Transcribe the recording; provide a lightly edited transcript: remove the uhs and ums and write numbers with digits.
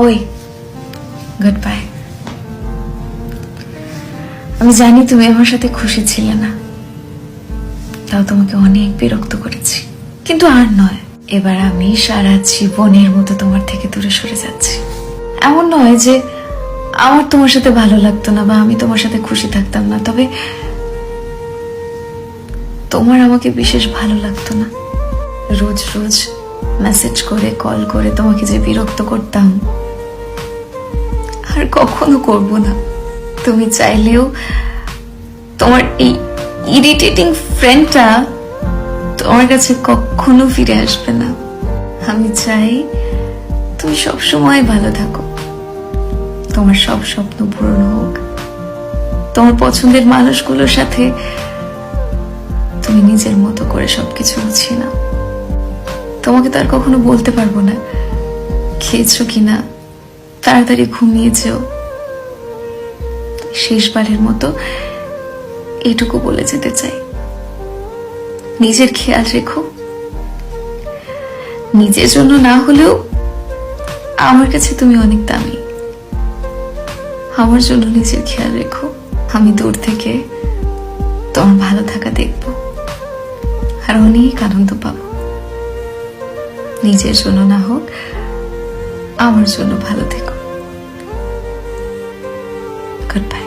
ওই good bye. আমি জানি তুমি আমার সাথে খুশি ছিলে না, তাও তোমাকে অনেক বিরক্ত করেছি, কিন্তু আর নয়। এবার আমি সারা জীবনের মতো তোমার থেকে দূরে সরে যাচ্ছি। এমন নয় যে আমার তোমার সাথে ভালো লাগতো না বা আমি তোমার সাথে খুশি থাকতাম না, তবে তোমার আমাকে বিশেষ ভালো লাগতো না। রোজ রোজ মেসেজ করে কল করে তোমাকে যে বিরক্ত করতাম, আর কখনো করব না। তুমি চাইলেও তোমার এই ইরিটেটিং ফ্রেন্ডটা তোমার কাছে কখনো ফিরে আসবে না। আমি চাই তুমি সবসময় ভালো থাকো, তোমার সব স্বপ্ন পূরণ হোক, তোমার পছন্দের মানুষগুলোর সাথে তুমি নিজের মতো করে সবকিছু গুছিয়ে নাও। তোমাকে তো আর কখনো বলতে পারবো না খেয়েছো কিনা, তাড়াতাড়ি ঘুমিয়েছেও। শেষবারের মতো এটুকু বলে যেতে চাই, নিজের খেয়াল রেখো। নিজের জন্য না হলেও আমার কাছে তুমি অনেক দামি। আমার জন্য নিজের খেয়াল রেখো। আমি দূর থেকে তোমার ভালো থাকা দেখব আর অনেক আনন্দ পাবো। নিজের জন্য না হোক, আমার জন্য ভালো থেকো। Good bye.